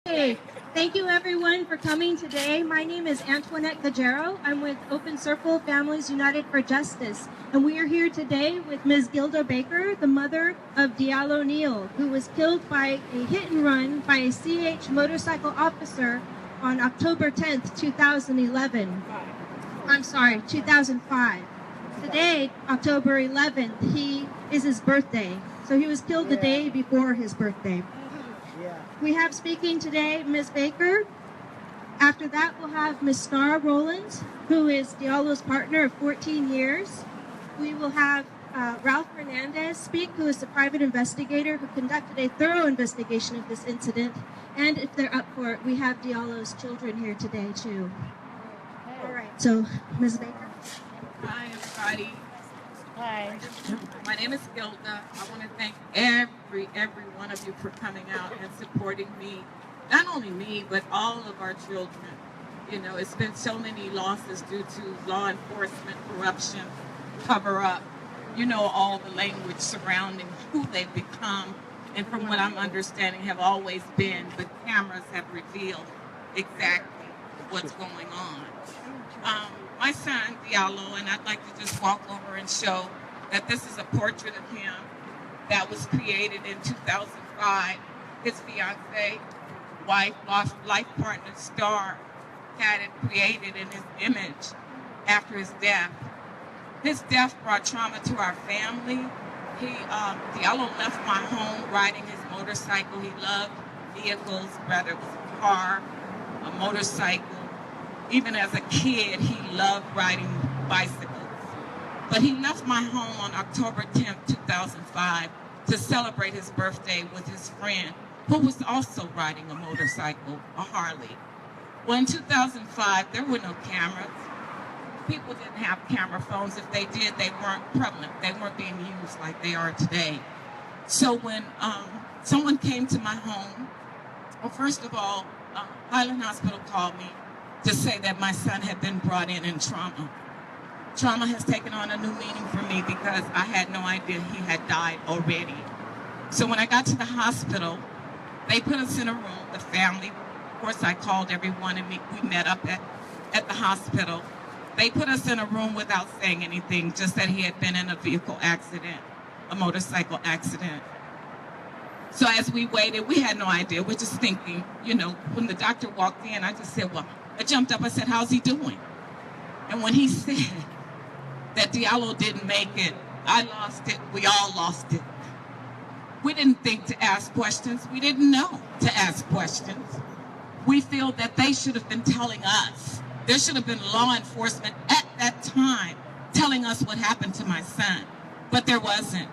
Hey, thank you everyone for coming today. My name is Antoinette Cajero. I'm with Open Circle Families United for Justice, and we are here today with Ms. Gilda Baker, the mother of Diallo Neal, who was killed by a hit and run by a CH motorcycle officer on October 10th, 2011. I'm sorry, 2005. Today, October 11th, is his birthday. So he was killed the day before his birthday. We have speaking today Ms. Baker. After that, we'll have Ms. Star Rowlands, who is Diallo's partner of 14 years. We will have Ralph Hernandez speak, who is the private investigator who conducted a thorough investigation of this incident. And if they're up for it, we have Diallo's children here today, too. All right, so Ms. Baker. Hi, everybody. Hi. My name is Gilda. I want to thank every one of you for coming out and supporting me. Not only me, but all of our children. You know, it's been so many losses due to law enforcement, corruption, cover up. You know, all the language surrounding who they've become. And from what I'm understanding, have always been, the cameras have revealed exactly what's going on. My son, Diallo, and I'd like to just walk over and show that this is a portrait of him that was created in 2005. His fiancee, wife, life partner, Star, had it created in his image after his death. His death brought trauma to our family. Diallo left my home riding his motorcycle. He loved vehicles, whether it was a car, a motorcycle. Even as a kid, he loved riding bicycles. But he left my home on October 10th, 2005 to celebrate his birthday with his friend, who was also riding a motorcycle, a Harley. Well, in 2005, there were no cameras. People didn't have camera phones. If they did, they weren't prevalent. They weren't being used like they are today. So when someone came to my home, well, first of all, Highland Hospital called me to say that my son had been brought in trauma. Trauma has taken on a new meaning for me because I had no idea he had died already. So when I got to the hospital, they put us in a room, the family. Of course, I called everyone and we met up at the hospital. They put us in a room without saying anything, just that he had been in a vehicle accident, a motorcycle accident. So as we waited, we had no idea. We're just thinking, you know, when the doctor walked in, I just said, well, I jumped up, I said, how's he doing? And when he said that Diallo didn't make it, I lost it, we all lost it. We didn't think to ask questions. We didn't know to ask questions. We feel that they should have been telling us. There should have been law enforcement at that time telling us what happened to my son, but there wasn't.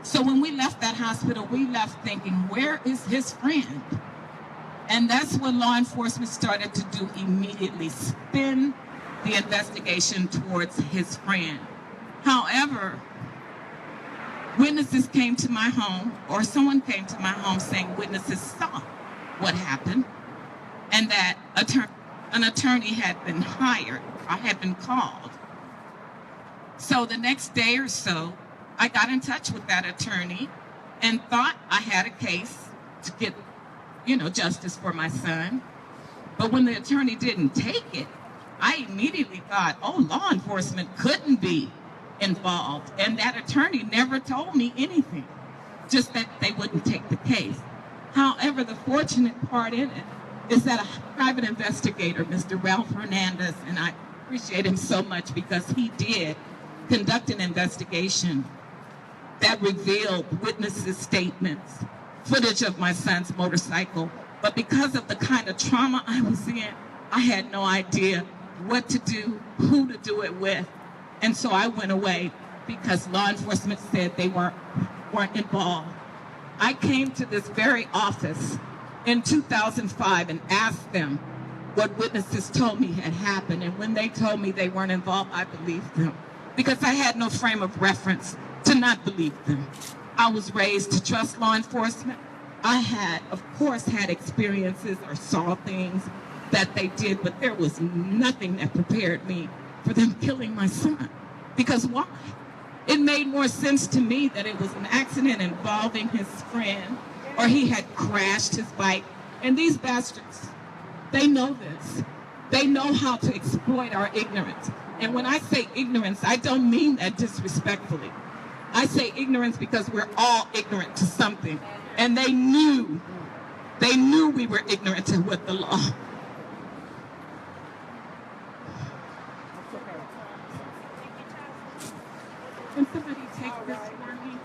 So when we left that hospital, we left thinking, where is his friend? And that's what law enforcement started to do immediately, spin the investigation towards his friend. However, witnesses came to my home, or someone came to my home saying witnesses saw what happened, and that an attorney had been hired, or had been called. So the next day or so, I got in touch with that attorney and thought I had a case to get, justice for my son. But when the attorney didn't take it, I immediately thought, oh, law enforcement couldn't be involved. And that attorney never told me anything, just that they wouldn't take the case. However, the fortunate part in it is that a private investigator, Mr. Ralph Hernandez, and I appreciate him so much because he did conduct an investigation that revealed witnesses' statements, footage of my son's motorcycle. But because of the kind of trauma I was in, I had no idea what to do, who to do it with. And so I went away because law enforcement said they weren't involved. I came to this very office in 2005 and asked them what witnesses told me had happened. And when they told me they weren't involved, I believed them because I had no frame of reference to not believe them. I was raised to trust law enforcement. I had, of course, had experiences or saw things that they did, but there was nothing that prepared me for them killing my son. Because why? It made more sense to me that it was an accident involving his friend, or he had crashed his bike And these bastards, they know this. They know how to exploit our ignorance. And when I say ignorance, I don't mean that disrespectfully. I say ignorance because we're all ignorant to something. And they knew we were ignorant to what the law. Can somebody take this for me?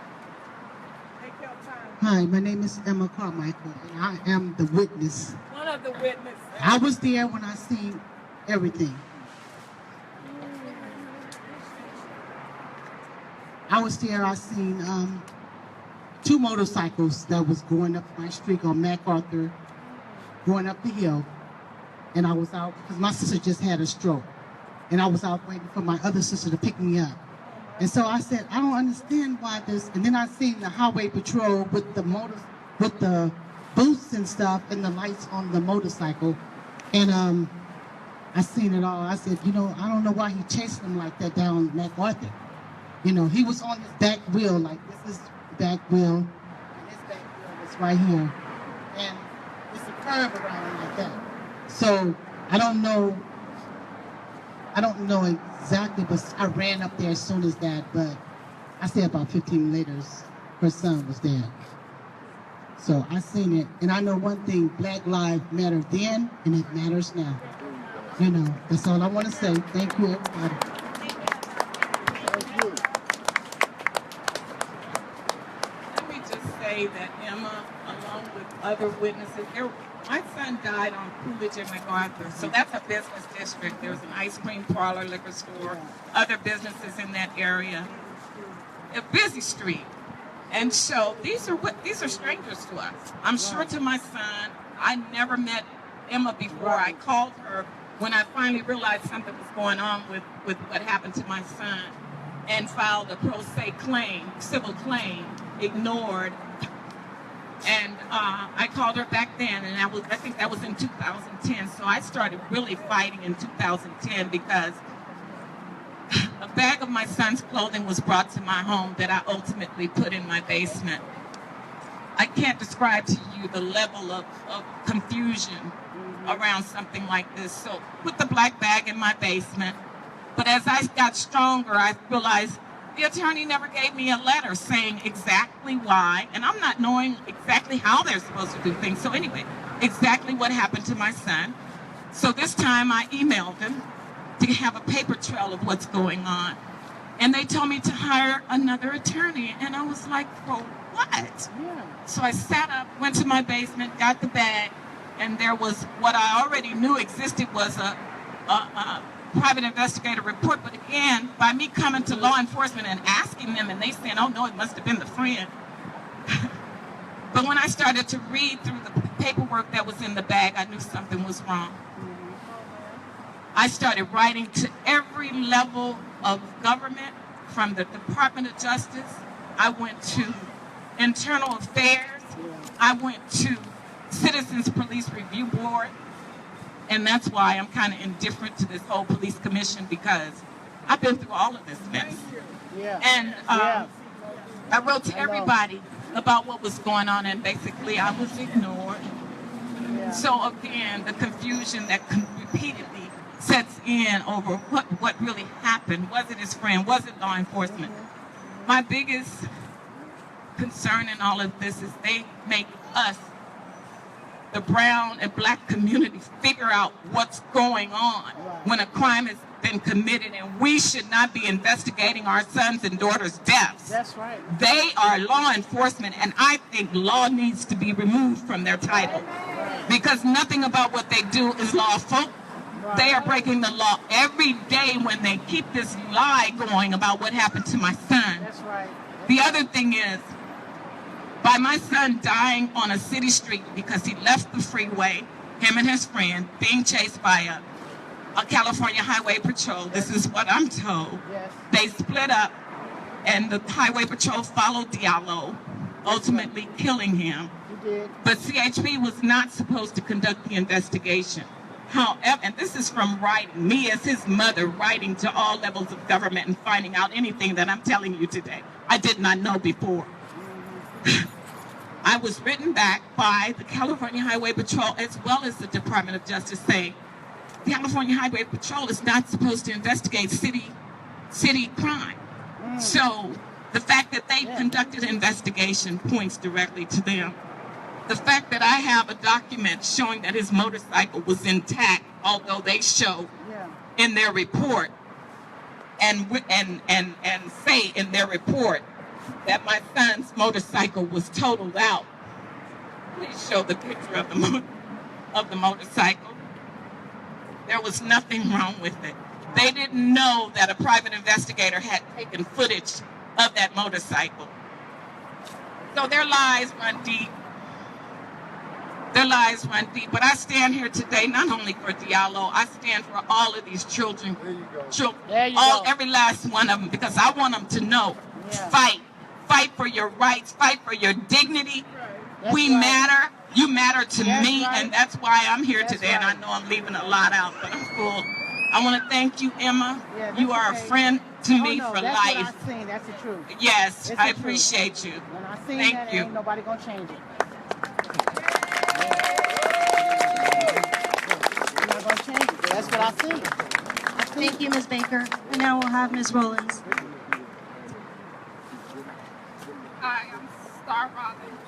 Take your time. Hi, my name is Emma Carmichael, and I am the witness. One of the witnesses. I was there when I seen everything. I was there, I seen two motorcycles that was going up my street on MacArthur, going up the hill, and I was out, because my sister just had a stroke, and I was out waiting for my other sister to pick me up. And so I said, I don't understand why this, and then I seen the highway patrol with the boots and stuff and the lights on the motorcycle, and I seen it all. I said, I don't know why he chased them like that down MacArthur. He was on his back wheel, like this is the back wheel, and his back wheel is right here, and it's a curve around like that. So I don't know exactly, but I ran up there as soon as that, but I say about 15 minutes later, her son was there. So I seen it, and I know one thing, Black Lives Matter then, and it matters now. That's all I want to say. Thank you, everybody. Let me just say that Emma, along with other witnesses, my son died on Coolidge and MacArthur, so that's a business district. There was an ice cream parlor, liquor store, other businesses in that area. A busy street. And so these are strangers to us. I'm sure to my son, I never met Emma before. I called her when I finally realized something was going on with what happened to my son, and filed a pro se claim, civil claim, ignored. And I called her back then, and I think that was in 2010. So I started really fighting in 2010 because a bag of my son's clothing was brought to my home that I ultimately put in my basement. I can't describe to you the level of confusion around something like this. So put the black bag in my basement. But as I got stronger, I realized the attorney never gave me a letter saying exactly why, and I'm not knowing exactly how they're supposed to do things. So anyway, exactly what happened to my son. So this time I emailed them to have a paper trail of what's going on. And they told me to hire another attorney. And I was like, for what? Yeah. So I sat up, went to my basement, got the bag, and there was what I already knew existed was a private investigator report. But again, by me coming to law enforcement and asking them, and they saying, oh no, it must have been the friend. But when I started to read through the paperwork that was in the bag, I knew something was wrong. I started writing to every level of government, from the Department of Justice. I went to Internal Affairs. I went to Citizens Police Review Board. And that's why I'm kind of indifferent to this whole police commission, because I've been through all of this mess. And I wrote to everybody about what was going on, and basically I was ignored. So again, the confusion that repeatedly sets in over what really happened. Was it his friend? Was it law enforcement? My biggest concern in all of this is they make us, the brown and black communities, figure out what's going on when a crime has been committed, and we should not be investigating our sons and daughters' deaths. That's right. They are law enforcement, and I think law needs to be removed from their title, because nothing about what they do is lawful. They are breaking the law every day when they keep this lie going about what happened to my son. That's right. The other thing is, by my son dying on a city street because he left the freeway, him and his friend, being chased by a California Highway Patrol, this is what I'm told. Yes. They split up, and the Highway Patrol followed Diallo, ultimately killing him. He did. But CHP was not supposed to conduct the investigation. However, and this is from writing, me as his mother, writing to all levels of government and finding out anything that I'm telling you today. I did not know before. I was written back by the California Highway Patrol as well as the Department of Justice saying the California Highway Patrol is not supposed to investigate city crime. So the fact that they conducted an investigation points directly to them. The fact that I have a document showing that his motorcycle was intact, although they show in their report and say in their report that my son's motorcycle was totaled out. Please show the picture of the motorcycle. There was nothing wrong with it. They didn't know that a private investigator had taken footage of that motorcycle. So their lies run deep. Their lies run deep. But I stand here today not only for Diallo, I stand for all of these children. There you go. Every last one of them, because I want them to know, fight for your rights, fight for your dignity. We matter. You matter to me, and that's why I'm here today. And I know I'm leaving a lot out, but I'm full. I want to thank you, Emma. You are a friend to me for that's life. What I seen. That's the truth. Yes, It's I the truth. appreciate you. When I seen Thank that, you. ain't nobody gonna change it. You're not gonna change it. That's what I see. Thank you, Ms. Baker. And now we'll have Ms. Rollins. Hi, I'm Star Robbins,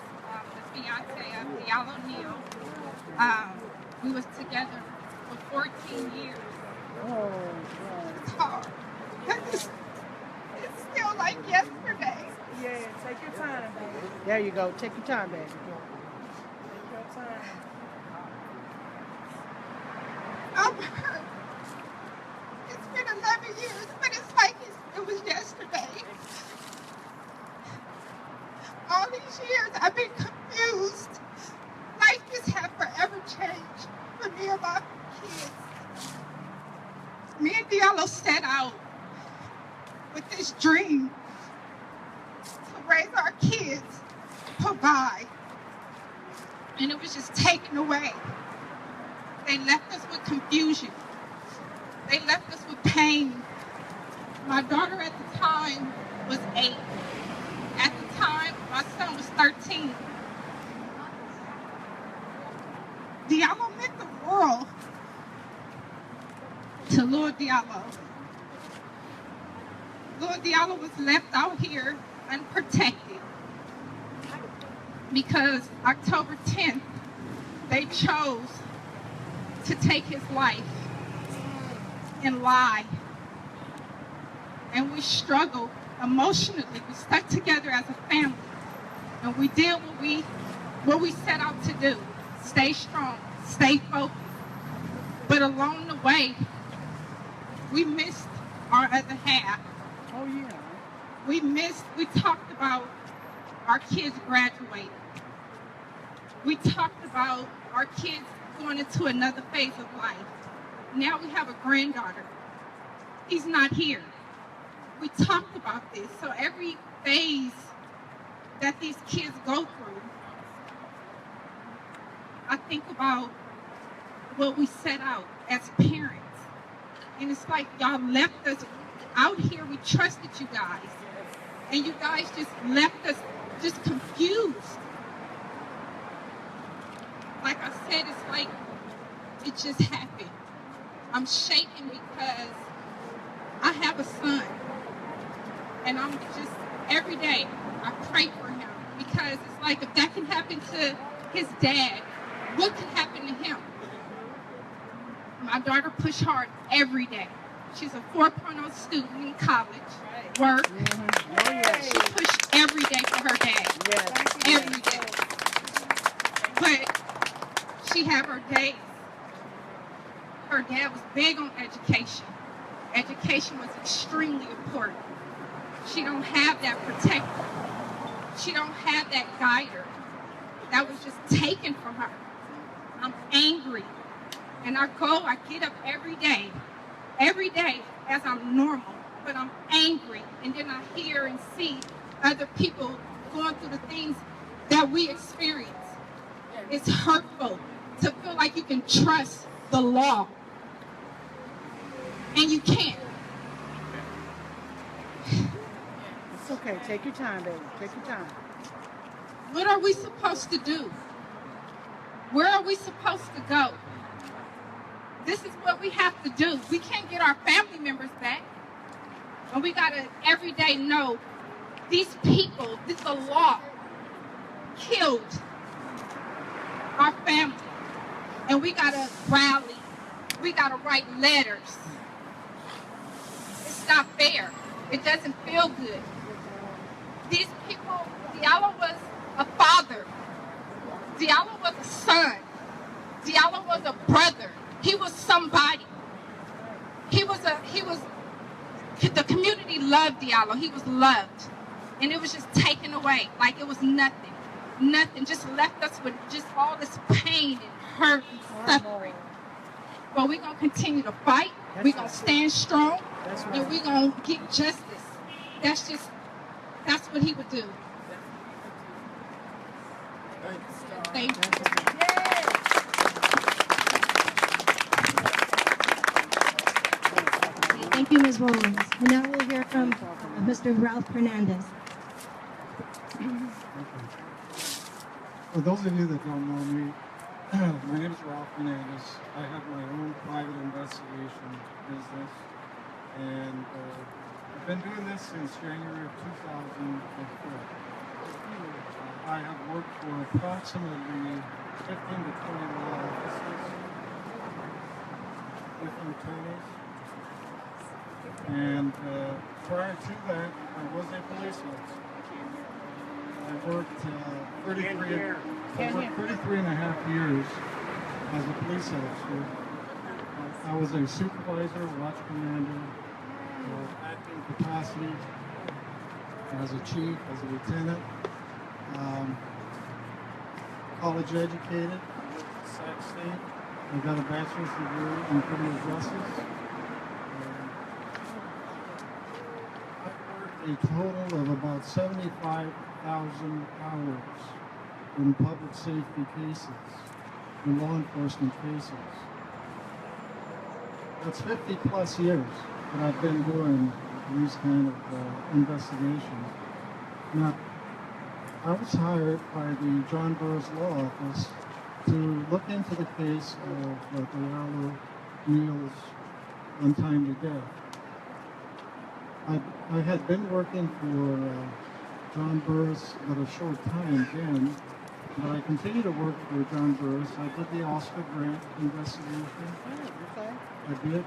the fiance of Diallo Neal. We was together for 14 years. Oh, It's hard. It's still like yesterday. Yeah, take your time, baby. there you go. Take your time, baby. Take your time. I'm hurt. It's been 11 years, but it's like it was yesterday. All these years I've been confused. Life just have forever changed for me and my kids. Me and Diallo set out with this dream to raise our kids, provide. And it was just taken away. They left us with confusion. They left us with pain. My daughter at the time was 8. At the time, my son was 13. Diallo meant the world to Lord Diallo. Lord Diallo was left out here unprotected because October 10th, they chose to take his life and lie. And we struggled emotionally. We stuck together as a family. And we did what we set out to do. Stay strong, stay focused. But along the way, we missed our other half. Oh, yeah. We talked about our kids graduating. We talked about our kids going into another phase of life. Now we have a granddaughter. He's not here. We talked about this. So every phase that these kids go through, I think about what we set out as parents. And it's like y'all left us out here. We trusted you guys. And you guys just left us just confused. Like I said, it's like it just happened. I'm shaking because I have a son. And I'm just, every day, I pray for him. Because it's like, if that can happen to his dad, what can happen to him? My daughter pushed hard every day. She's a 4.0 student in college, work. Oh, yeah. She pushed every day for her dad, Yes. every day. But she had her days. Her dad was big on education. Education was extremely important. She don't have that protector. She don't have that guider. That was just taken from her. I'm angry. And I get up every day as I'm normal, but I'm angry. And then I hear and see other people going through the things that we experience. It's hurtful to feel like you can trust the law. And you can't. It's okay. Take your time, baby. Take your time. What are we supposed to do? Where are we supposed to go? This is what we have to do. We can't get our family members back. And we got to every day know these people, the law, killed our family. And we got to rally. We got to write letters. It's not fair. It doesn't feel good. These people, Diallo was a father. Diallo was a son. Diallo was a brother. He was somebody. The community loved Diallo. He was loved. And it was just taken away like it was nothing. Nothing. Just left us with just all this pain and hurt and suffering. But we're going to continue to fight. We're going to stand strong. And we're going to get justice. That's what he would do. Thank you. Thank you, Ms. Rollins. And now we'll hear from Mr. Ralph Hernandez. For those of you that don't know me, my name is Ralph Hernandez. I have my own private investigation business, and I've been doing this since January of 2004. I have worked for approximately 15 to 20 law offices, different attorneys, and prior to that, I was a police officer. I worked 33 and a half years as a police officer. I was a supervisor, watch commander, acting capacity as a chief, as a lieutenant. College educated, Sac State. I got a bachelor's degree in criminal justice. I worked a total of about 75,000 hours in public safety cases, in law enforcement cases. That's 50 plus years that I've been doing these kind of investigations. Now, I was hired by the John Burroughs Law Office to look into the case of Diallo Neal's untimely death. I had been working for John Burroughs but a short time then, but I continued to work for John Burroughs. I did the Oscar Grant investigation. I did.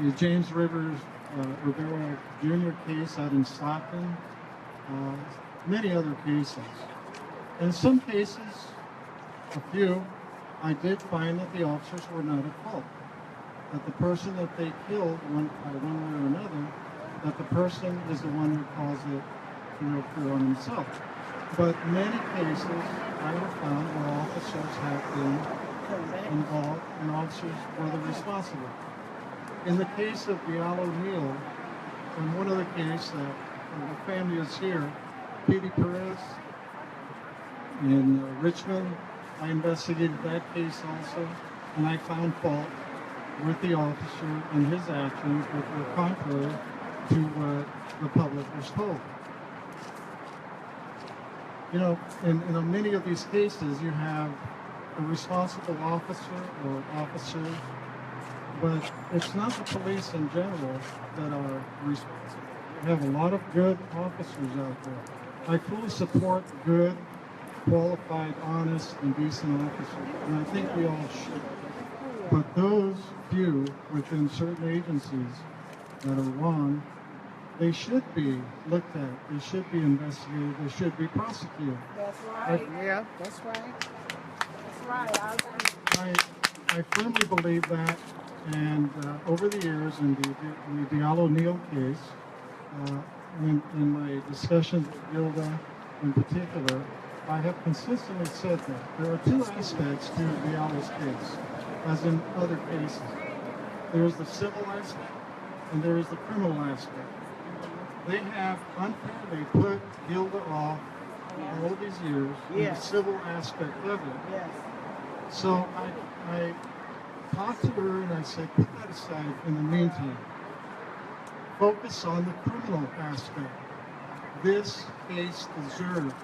The James Rivera Jr. case out in Stockton. Many other cases. In some cases, a few, I did find that the officers were not at fault. That the person that they killed, one way or another, that the person is the one who caused it to occur on himself. But many cases I have found where officers have been involved and officers were the responsible. In the case of Diallo Neal, in one other case that the family is here, Petey Perez in Richmond, I investigated that case also, and I found fault with the officer and his actions which were contrary to what the public was told. You know, in many of these cases, you have a responsible officer or officers, but it's not the police in general that are responsible. We have a lot of good officers out there. I fully support good, qualified, honest, and decent officers, and I think we all should. But those few within certain agencies that are wrong, they should be looked at, they should be investigated, they should be prosecuted. That's right. Yeah, that's right. That's right. I agree. I firmly believe that, and over the years in the Diallo Neal case, in my discussions with Gilda in particular, I have consistently said that there are two aspects to Diallo's case, as in other cases. There's the civil aspect and there is the criminal aspect. They have unfairly put Gilda off all these years in the civil aspect of it. Yes. So I talked to her and I said, put that aside in the meantime. Focus on the criminal aspect. this case deserves,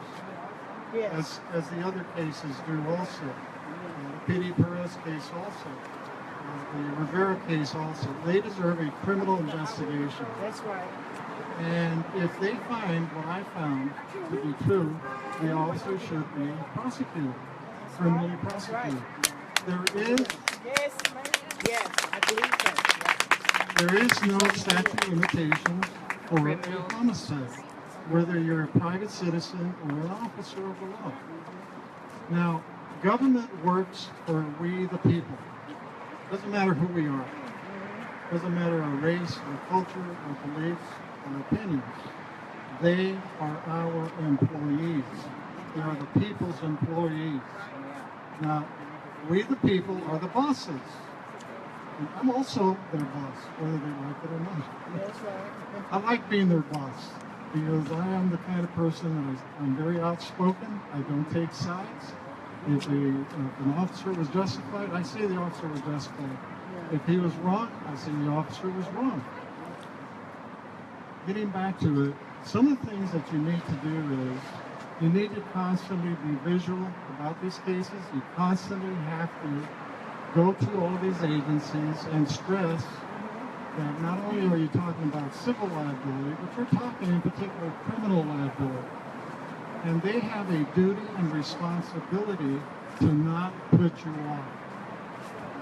Yes. as the other cases do also. The P.D. Perez case also, the Rivera case also. They deserve a criminal investigation. That's right. And if they find what I found to be true, the officer should be prosecuted, criminally prosecuted. There is Yes. Yes, I believe that. There is no statute of limitations for a homicide, whether you're a private citizen or an officer of the law. Now, government works for we the people. Doesn't matter who we are. Doesn't matter our race, our culture, our beliefs, our opinions. They are our employees. They are the people's employees. Now, we the people are the bosses. And I'm also their boss, whether they like it or not. That's right. I like being their boss because I am the kind of person that I'm very outspoken. I don't take sides. If an officer was justified, I say the officer was justified. If he was wrong, I say the officer was wrong. Getting back to it, some of the things that you need to do is you need to constantly be visual about these cases. You constantly have to go to all these agencies and stress that not only are you talking about civil liability, but you're talking in particular criminal liability. And they have a duty and responsibility to not put you off.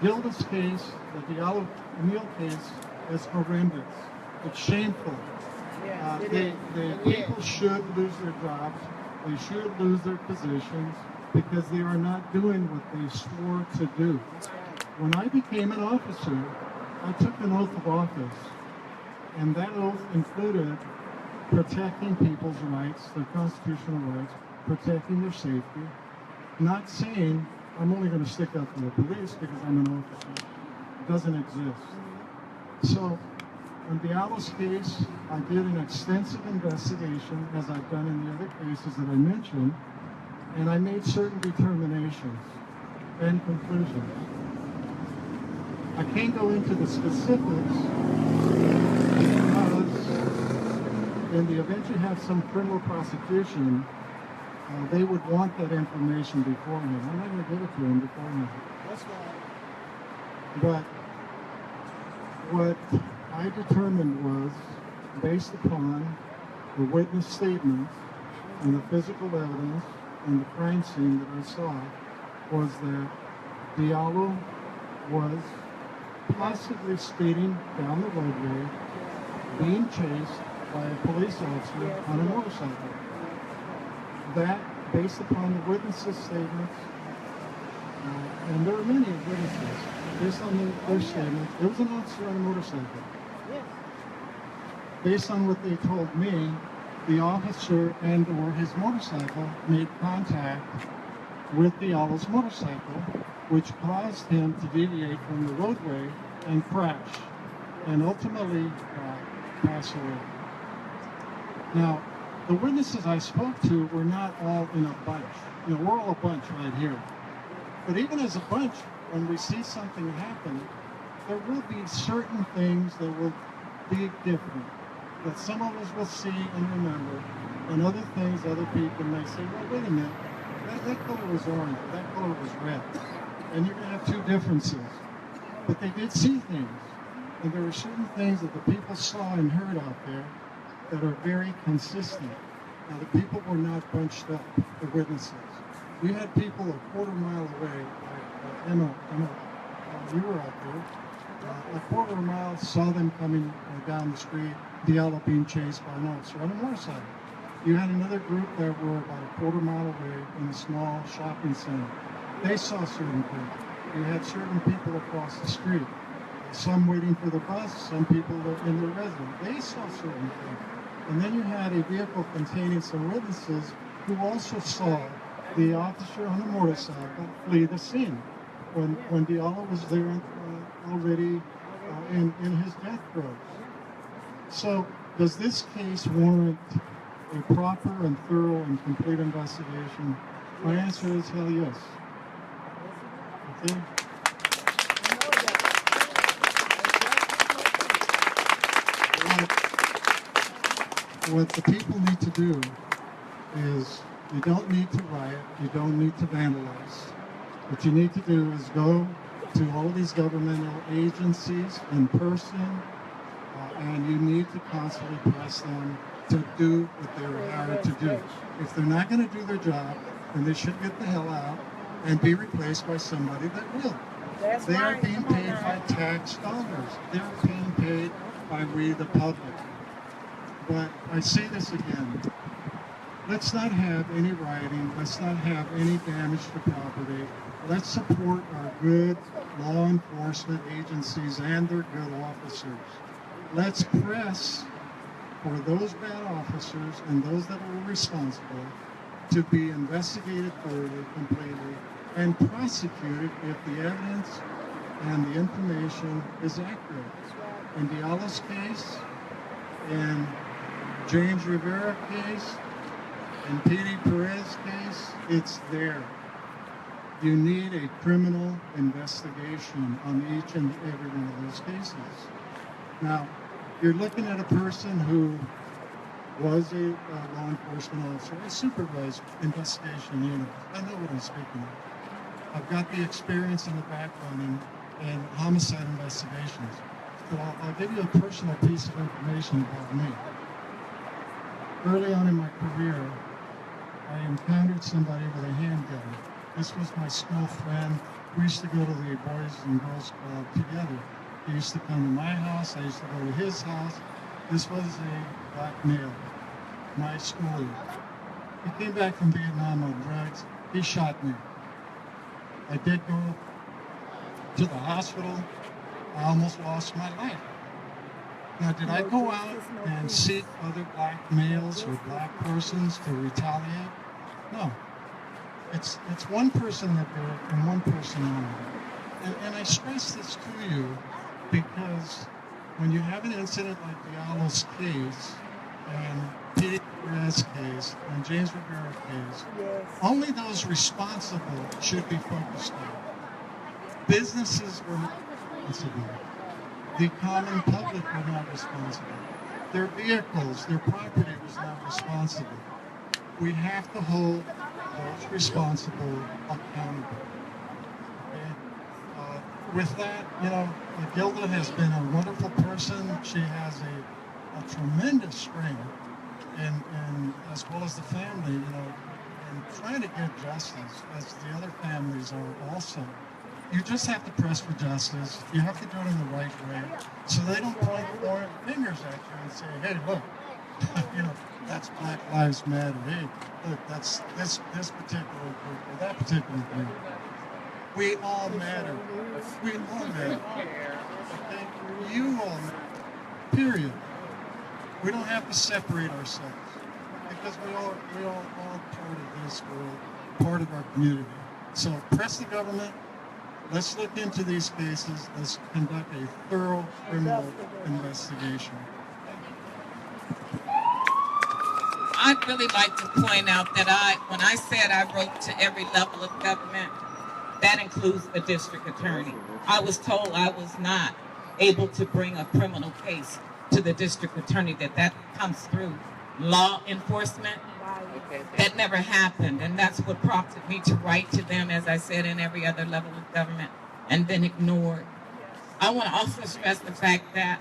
Gilda's case, the Diallo Neal case, is horrendous. It's shameful. Yes, it The is. people should lose their jobs. They should lose their positions because they are not doing what they swore to do. When I became an officer, I took an oath of office, and that oath included protecting people's rights, their constitutional rights, protecting their safety, not saying I'm only going to stick up for the police because I'm an officer. It doesn't exist. So, on Diallo's case, I did an extensive investigation, as I've done in the other cases that I mentioned, and I made certain determinations and conclusions. I can't go into the specifics because in the event you have some criminal prosecution, they would want that information beforehand. I'm not going to give it to them beforehand. That's right. But what I determined was, based upon the witness statements and the physical evidence and the crime scene that I saw, was that Diallo was possibly speeding down the roadway, being chased by a police officer on a motorcycle. That, based upon the witnesses' statements, and there are many witnesses, based on their statements, there was an officer on a motorcycle. Yes. Based on what they told me, the officer and or his motorcycle made contact with Diallo's motorcycle, which caused him to deviate from the roadway and crash, and ultimately pass away. Now, the witnesses I spoke to were not all in a bunch. You know, we're all a bunch right here. But even as a bunch, when we see something happen, there will be certain things that will be different, that some of us will see and remember, and other things other people may say, well, wait a minute, that color was orange, that color was red. And you're going to have two differences. But they did see things. And there were certain things that the people saw and heard out there that are very consistent. Now, the people were not bunched up, the witnesses. You had people a quarter mile away, like Emma, you were out there. A quarter of a mile, saw them coming down the street, Diallo being chased by an officer on a motorcycle. You had another group that were about a quarter mile away in a small shopping center. They saw certain things. You had certain people across the street. Some waiting for the bus, some people in their residence. They saw certain things. And then you had a vehicle containing some witnesses who also saw the officer on the motorcycle flee the scene when Diallo was there already in his death throes. So, does this case warrant a proper and thorough and complete investigation? My answer is hell yes. Okay? what the people need to do is you don't need to riot, you don't need to vandalize. What you need to do is go to all these governmental agencies in person, and you need to constantly press them to do what they were hired to do. If they're not going to do their job, then they should get the hell out and be replaced by somebody that will. That's They are right. being Come on paid now. by tax dollars. They're being paid by we, the public. But I say this again. Let's not have any rioting. Let's not have any damage to property. Let's support our good law enforcement agencies and their good officers. Let's press for those bad officers and those that were responsible to be investigated thoroughly, completely, and prosecuted if the evidence and the information is accurate. In Diallo's case, in James Rivera case, in P.D. Perez case, it's there. You need a criminal investigation on each and every one of those cases. Now, you're looking at a person who was a law enforcement officer. I supervised investigation units. I know what I'm speaking of. I've got the experience and the background in homicide investigations. But I'll give you a personal piece of information about me. Early on in my career, I encountered somebody with a handgun. This was my school friend. We used to go to the Boys and Girls Club together. He used to come to my house. I used to go to his house. This was a black male, my schoolie. He came back from Vietnam on drugs. He shot me. I did go to the hospital. I almost lost my life. Now, did I go out and seek other black males or black persons to retaliate? No. It's one person that did it and one person only. And I stress this to you because when you have an incident like Diallo's case and P.D. Perez case and James Rivera case, Yes. only those responsible should be focused on. Businesses were not responsible. The common public were not responsible. Their vehicles, their property was not responsible. We have to hold those responsible accountable. Okay? With that, Gilda has been a wonderful person. She has a tremendous strength, and as well as the family, in trying to get justice, as the other families are also. You just have to press for justice. You have to do it in the right way, so they don't point fingers at you and say, "Hey, look, that's Black Lives Matter. Hey, look, that's this particular group or that particular group." We all matter. We all matter. Okay? You all matter. Period. We don't have to separate ourselves because we all part of this world, part of our community. So press the government. Let's look into these cases. Let's conduct a thorough criminal investigation. I'd really like to point out that when I said I wrote to every level of government, that includes the district attorney. I was told I was not able to bring a criminal case to the district attorney, that comes through law enforcement. That never happened, and that's what prompted me to write to them, as I said, in every other level of government, and then ignored. I want to also stress the fact that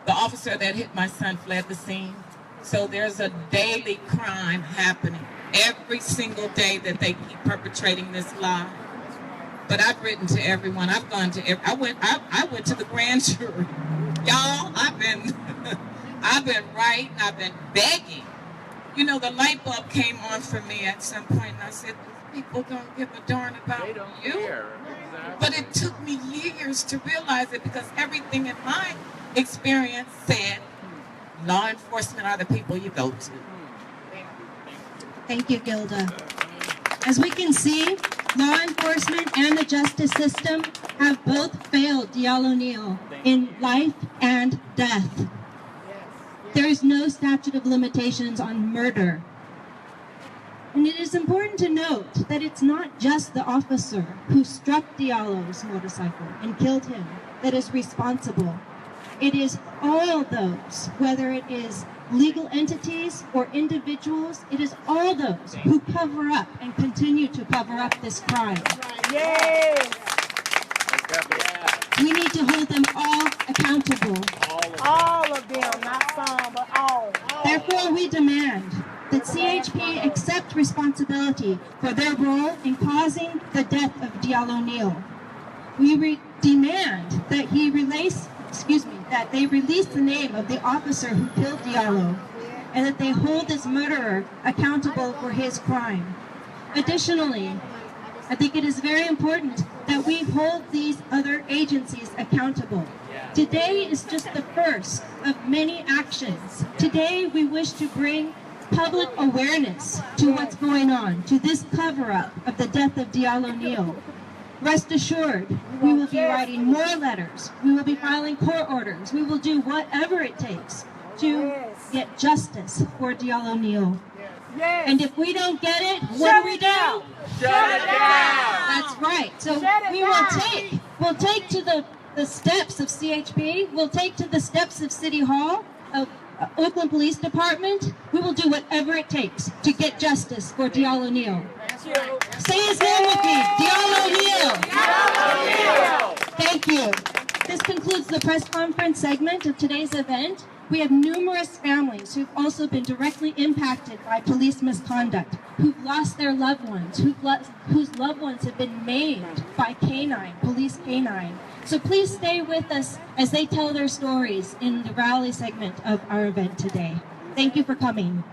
the officer that hit my son fled the scene. So there's a daily crime happening every single day that they keep perpetrating this lie. But I've written to everyone. I've gone to I went to the grand jury. Y'all, I've been writing, I've been begging. The light bulb came on for me at some point, and I said, people don't give a darn about you. But it took me years to realize it, because everything in my experience said law enforcement are the people you go to. Thank you, Gilda. As we can see, law enforcement and the justice system have both failed Diallo Neal in life and death. There is no statute of limitations on murder. And it is important to note that it's not just the officer who struck Diallo's motorcycle and killed him that is responsible. It is all those, whether it is legal entities, or individuals. It is all those who cover up and continue to cover up this crime. Yes. We need to hold them all accountable. All of them, not some, but all. Therefore, we demand that CHP accept responsibility for their role in causing the death of Diallo Neal. We demand that that they release the name of the officer who killed Diallo, and that they hold this murderer accountable for his crime. Additionally, I think it is very important that we hold these other agencies accountable. Today is just the first of many actions. Today we wish to bring public awareness to what's going on, to this cover-up of the death of Diallo Neal. Rest assured, we will be writing more letters. We will be filing court orders. We will do whatever it takes to get justice for Diallo Neal. Yes. And if we don't get it, what do we do? Shut it down. That's right. So Shut it we'll take to the steps of CHP. We'll take to the steps of City Hall, of Oakland Police Department. We will do whatever it takes to get justice for Diallo Neal. Say his name with me, Diallo Neal. Diallo Neal. Thank you. This concludes the press conference segment of today's event. We have numerous families who've also been directly impacted by police misconduct, who've lost their loved ones, whose loved ones have been maimed by police canine. So please stay with us as they tell their stories in the rally segment of our event today. Thank you for coming.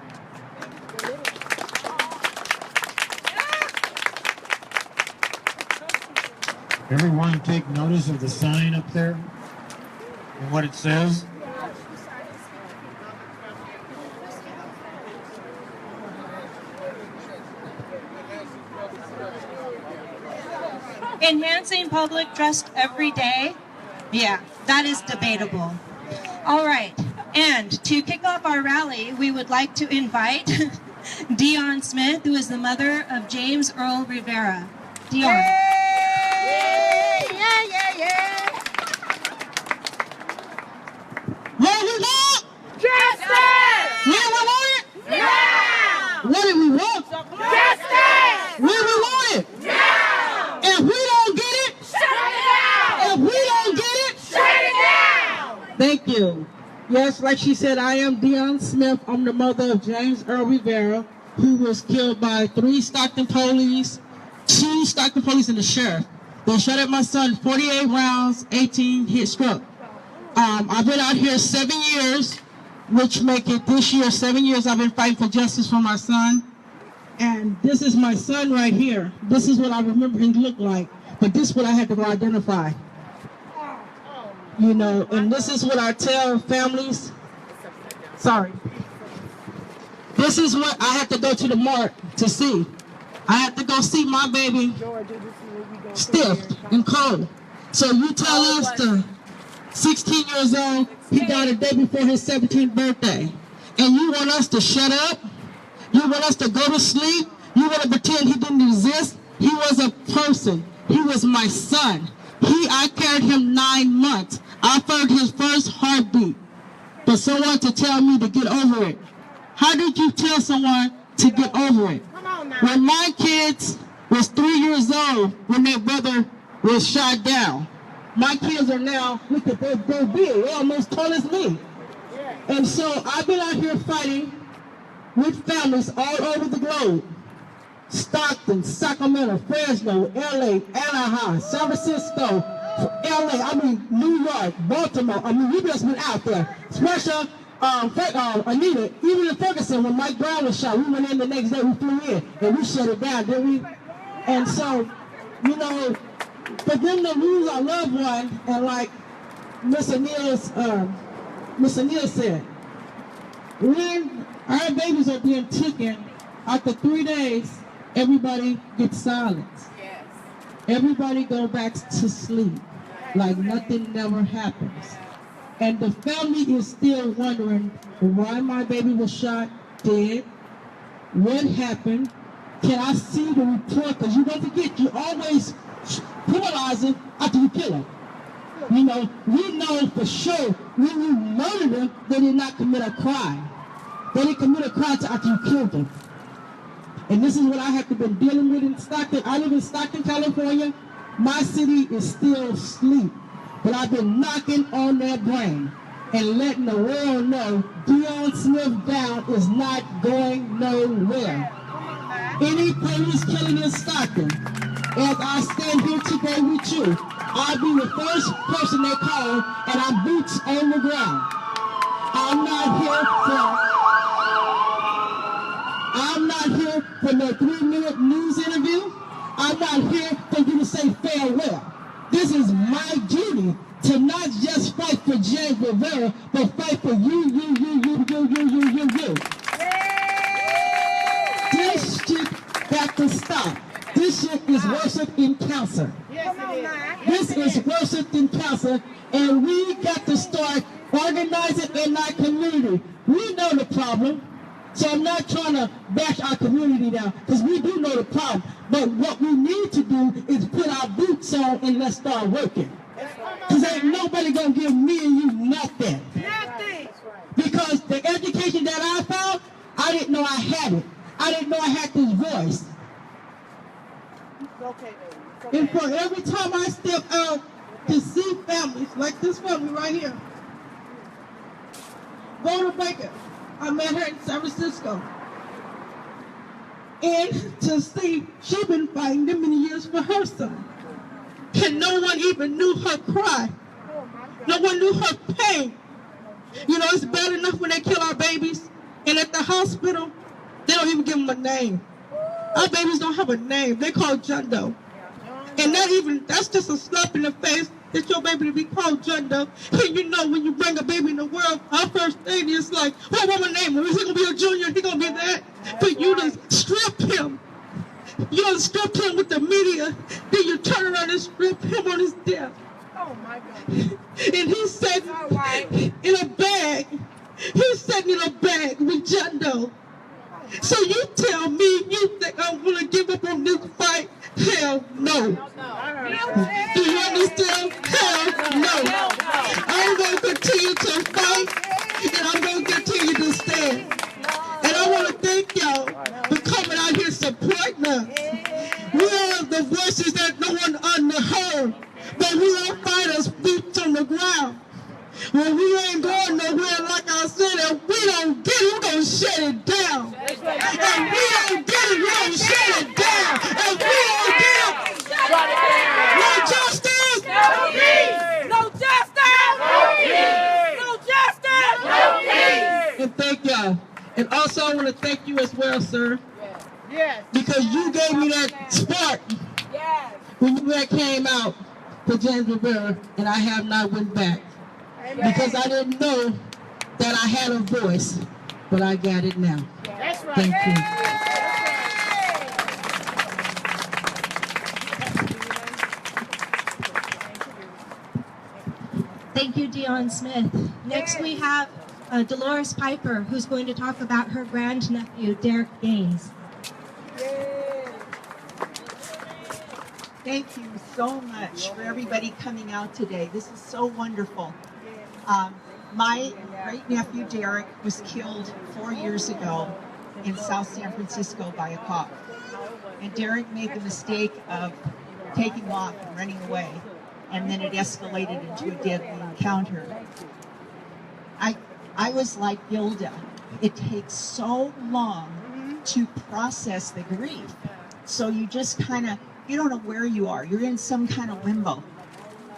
Everyone take notice of the sign up there and what it says. Enhancing public trust every day? Yeah, that is debatable. All right, and to kick off our rally, we would like to invite Dion Smith, who is the mother of James Earl Rivera. Dion. What we want? Justice. Where we want it? Now. What do we want? Justice. Where we want it? Now. If we don't get it, Shut it down. if we don't get it, Shut it down. thank you. Yes, like she said, I am Dion Smith. I'm the mother of James Earl Rivera, who was killed by 3 Stockton police, 2 Stockton police, and the sheriff. They shot at my son 48 rounds, 18 hit struck. I've been out here 7 years, which make it this year 7 years I've been fighting for justice for my son. And this is my son right here. This is what I remember he looked like, but this is what I had to go identify. You know, and this is what I tell families. Sorry. This is what I have to go to the mark to see. I have to go see my baby stiff and cold. So you tell us the 16 years old, he died a day before his 17th birthday. And you want us to shut up? You want us to go to sleep? You want to pretend he didn't exist? He was a person. He was my son. I carried him 9 months. I heard his first heartbeat. For someone to tell me to get over it. How did you tell someone to get over it? When my kids was 3 years old, when their brother was shot down, my kids are now, look at they're big, they're almost tall as me. And so I've been out here fighting with families all over the globe. Stockton, Sacramento, Fresno, LA, Anaheim, San Francisco, LA, New York, Baltimore. We've just been out there. Special, Anita, even in Ferguson, when Mike Brown was shot, we went in the next day, we flew in, and we shut it down, didn't we? And so, you know, for them to lose our loved one, and like Mr. Neal said, when our babies are being taken, after 3 days, everybody gets silence. Yes. Everybody go back to sleep, like nothing never happens. And the family is still wondering why my baby was shot dead, what happened. Can I see the report? Because you don't forget, you always penalize him after you kill him. You know, we know for sure when you murder them, they did not commit a crime. They didn't commit a crime after you killed them. And this is what I have been dealing with in Stockton. I live in Stockton, California. My city is still asleep. But I've been knocking on their brain and letting the world know Dion Smith down is not going nowhere. Any police killing in Stockton, as I stand here today with you, I'll be the first person they call, and I'm boots on the ground. I'm not here for no 3-minute news interview. I'm not here for you to say farewell. This is my duty to not just fight for James Rivera, but fight for you. This shit got to stop. This shit is worse than cancer. This is worse than cancer, and we got to start organizing in our community. We know the problem, so I'm not trying to bash our community down, because we do know the problem. But what we need to do is put our boots on and let's start working. Because ain't nobody gonna give me and you nothing. Because the education that I found, I didn't know I had it. I didn't know I had this voice. And for every time I step out to see families, like this family right here, Rhoda Baker, I met her in San Francisco. And to see, she's been fighting them many years for her son. And no one even knew her cry. No one knew her pain. You know, it's bad enough when they kill our babies, and at the hospital, they don't even give them a name. Our babies don't have a name. They call John Doe. And that's just a slap in the face that your baby to be called John Doe. And you know, when you bring a baby in the world, our first thing is like, what am I name him? Is he gonna be a junior? He gonna be that? But you done stripped him. You done stripped him with the media. Then you turn around and strip him on his death. Oh my God. And he's sitting in a bag. He's sitting in a bag with John Doe. So you tell me you think I'm gonna give up on this fight? Hell no. Do you understand? Hell no. I'm gonna continue to fight, and I'm gonna continue to stand. And I want to thank y'all for coming out here supporting us. We are the voices that no one underheard, but we are fighters, boots on the ground. When we ain't going nowhere, like I said, if we don't get it, we're going to shut it down. If we don't get it, we're going to shut it down. If we don't get it, no justice, no peace. No justice, no peace. No justice, no peace. And thank y'all. And also, I want to thank you as well, sir. Yes. Because you gave me that spark when you came out for James Rivera, and I have not went back. Because I didn't know that I had a voice, but I got it now. That's right. Thank you. Thank you, Dion Smith. Next we have Dolores Piper, who's going to talk about her grandnephew, Derek Gaines. Thank you so much for everybody coming out today. This is so wonderful. My great-nephew Derek was killed 4 years ago in South San Francisco by a cop. And Derek made the mistake of taking off and running away, and then it escalated into a deadly encounter. I was like Gilda. It takes so long to process the grief. So you just you don't know where you are. You're in some kind of limbo.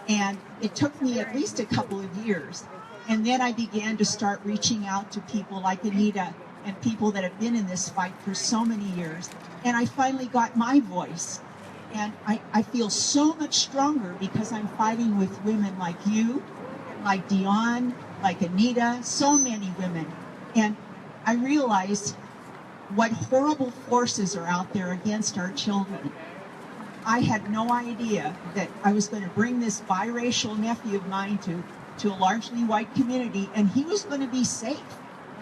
And it took me at least a couple of years. And then I began to start reaching out to people like Anita and people that have been in this fight for so many years. And I finally got my voice. And I feel so much stronger because I'm fighting with women like you, like Dion, like Anita, so many women. And I realized what horrible forces are out there against our children. I had no idea that I was going to bring this biracial nephew of mine to a largely white community, and he was going to be safe.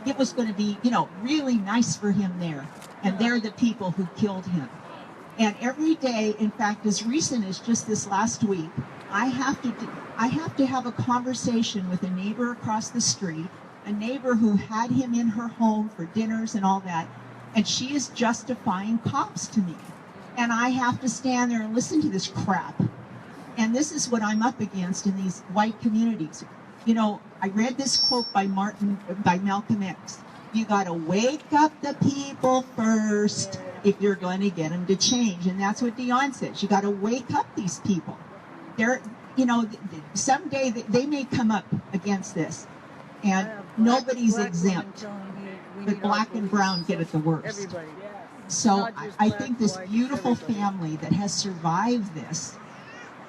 It was going to be, really nice for him there. And they're the people who killed him. And every day, in fact, as recent as just this last week, I have to have a conversation with a neighbor across the street a neighbor who had him in her home for dinners and all that, and she is justifying cops to me. And I have to stand there and listen to this crap. And this is what I'm up against in these white communities. You know, I read this quote by Malcolm X. You got to wake up the people first if you're going to get them to change. And that's what Dion says. You got to wake up these people. They're, you know, someday they may come up against this. And nobody's exempt. But black and brown get it the worst. So I think this beautiful family that has survived this,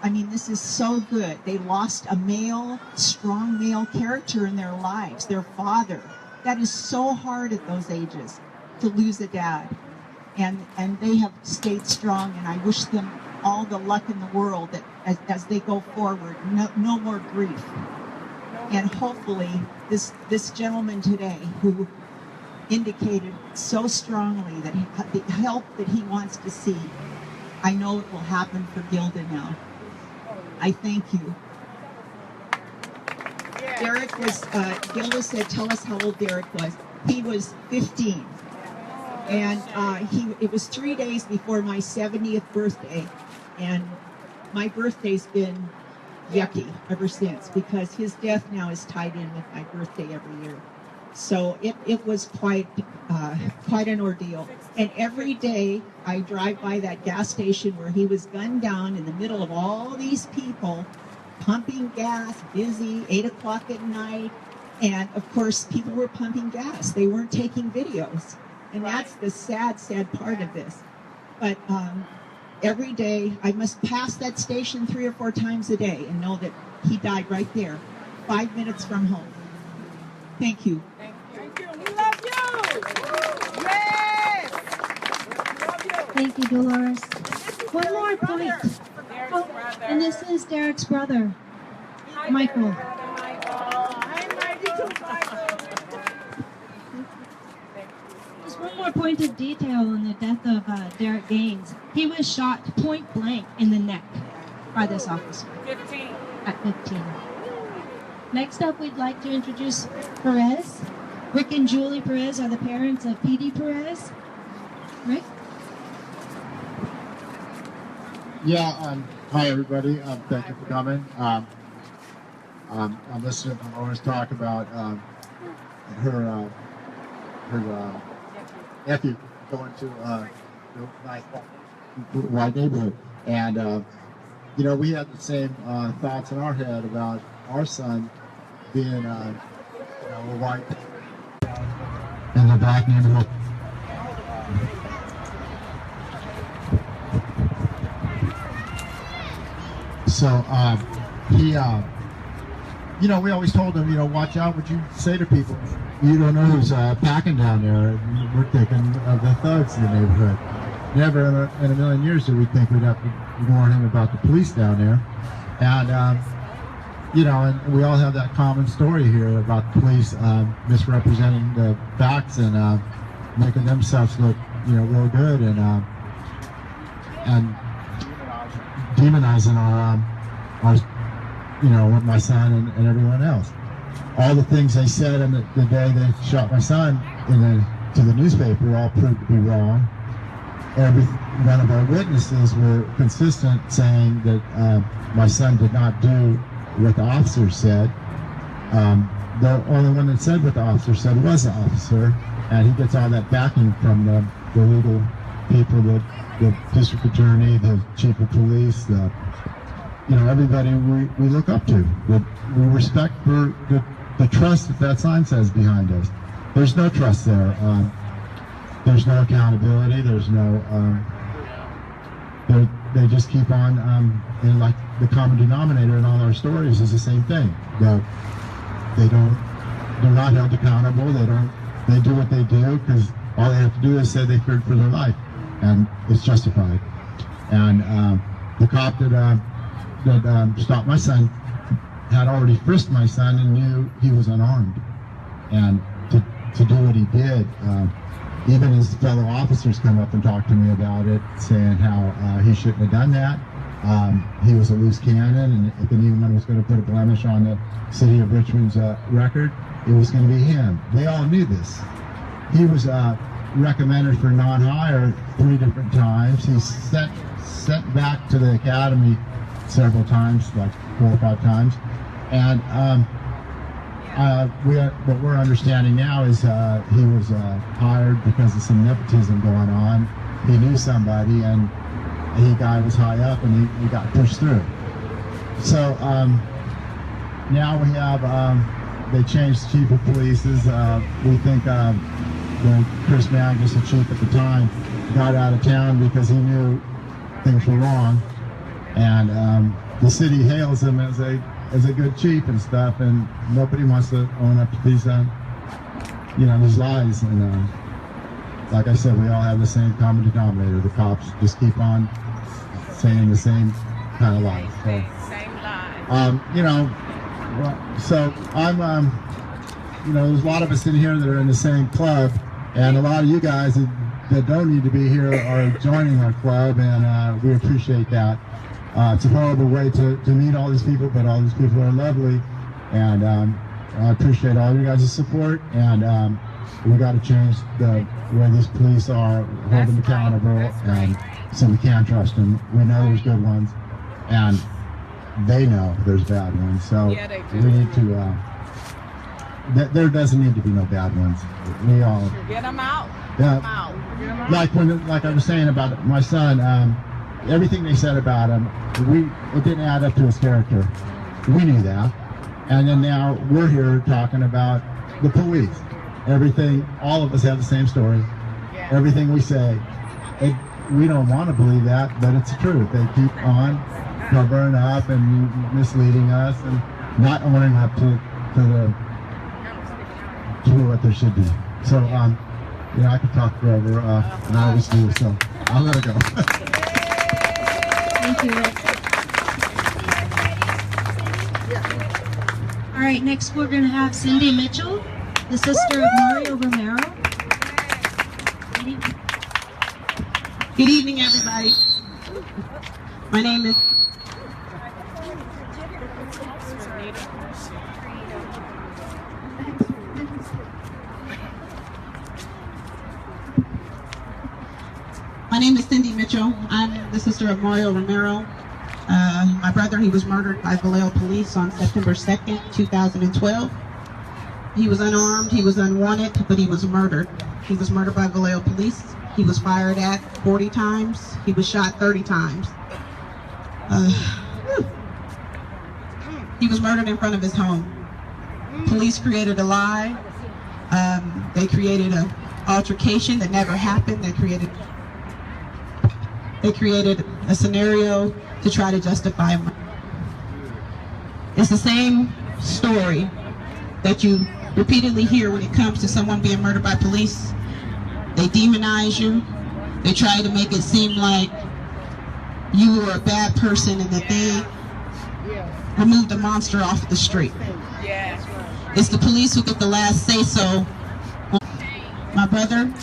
I mean, this is so good. They lost a male, strong male character in their lives, their father. That is so hard at those ages, to lose a dad. And they have stayed strong, and I wish them all the luck in the world that as they go forward, no more grief. And hopefully, this gentleman today who indicated so strongly that the help that he wants to see, I know it will happen for Gilda now. I thank you. Derek was, Gilda said, tell us how old Derek was. He was 15. And it was 3 days before my 70th birthday. And my birthday's been yucky ever since, because his death now is tied in with my birthday every year. So it was quite an ordeal. And every day I drive by that gas station where he was gunned down in the middle of all these people, pumping gas, busy, 8 o'clock at night. And of course, people were pumping gas. They weren't taking videos. And that's the sad, sad part of this. But every day I must pass that station 3 or 4 times a day and know that he died right there, 5 minutes from home. Thank you. Thank you. We love you. Yes. Love you. Thank you, Dolores. One more point. Oh, and this is Derek's brother, Michael. Hi, Michael. Just one more point of detail on the death of Derek Gaines. He was shot point blank in the neck by this officer. 15. At 15. Next up, we'd like to introduce Perez. Rick and Julie Perez are the parents of P.D. Perez. Rick? Yeah, hi everybody. Thank you for coming. I'm listening to Dolores talk about her nephew going to a nice white neighborhood, and you know, we had the same thoughts in our head about our son being you know, a white in the black neighborhood. So he, you know, we always told him, you know, watch out what you say to people. You don't know who's packing down there. We're thinking of the thugs in the neighborhood. Never in a million years did we think we'd have to warn him about the police down there. And, you know, and we all have that common story here about the police misrepresenting the facts and making themselves look, you know, real good, and demonizing our, you know, my son and everyone else. All the things they said on the day they shot my son to the newspaper all proved to be wrong. Every one of our witnesses were consistent saying that my son did not do what the officer said. The only one that said what the officer said was the officer, and he gets all that backing from the legal people, the district attorney, the chief of police, you know, everybody we look up to. We respect for the trust that sign says behind us. There's no trust there. There's no accountability. There's no. They just keep on, and like the common denominator in all our stories is the same thing. They're not held accountable. They do what they do because all they have to do is say they feared for their life, and it's justified. And the cop that stopped my son had already frisked my son and knew he was unarmed. And to do what he did, even his fellow officers come up and talk to me about it, saying how he shouldn't have done that. He was a loose cannon, and if anyone was going going to put a blemish on the city of Richmond's record, it was going to be him. They all knew this. He was recommended for non-hire 3 different times. He's sent back to the academy several times, like 4 or 5 times. And what we're understanding now is he was hired because of some nepotism going on. He knew somebody, and he guy was high up, and he got pushed through. So now we have they changed the chief of police. We think Chris Magnus, the chief at the time, got out of town because he knew things were wrong, and the city hails him as a good chief and stuff, and nobody wants to own up to these these lies. And like I said, we all have the same common denominator. The cops just keep on saying the same kind of lies. So, Same lie. so I'm there's a lot of us in here that are in the same club, and a lot of you guys that don't need to be here are joining our club, and we appreciate that. It's a horrible way to meet all these people, but all these people are lovely, and I appreciate all you guys' support, and we got to change the way these police are, hold them accountable, and so we can trust them. We know there's good ones, and they know there's bad ones, so we need to, there doesn't need to be no bad ones. We all... Get them out. Yeah, like I was saying about my son, everything they said about him, it didn't add up to his character. We knew that. And then now we're here talking about the police. Everything, all of us have the same story. Everything we say, we don't want to believe that, but it's the truth. They keep on covering up and misleading us and not owning up to what there should be. So, I could talk forever, and I always do, so I'll let it go. Thank you. All right, next we're going to have Cindy Mitchell, the sister of Mario Romero. Good evening, everybody. My name is... My name is Cindy Mitchell. I'm the sister of Mario Romero. My brother, he was murdered by Vallejo police on September 2nd, 2012. He was unarmed, he was unwanted, but he was murdered. He was murdered by Vallejo police. He was fired at 40 times. He was shot 30 times. He was murdered in front of his home. Police created a lie. They created an altercation that never happened. They created a scenario to try to justify him. It's the same story that you repeatedly hear when it comes to someone being murdered by police. They demonize you. They try to make it seem like you were a bad person and that they removed the monster off the street. It's the police who get the last say-so. My brother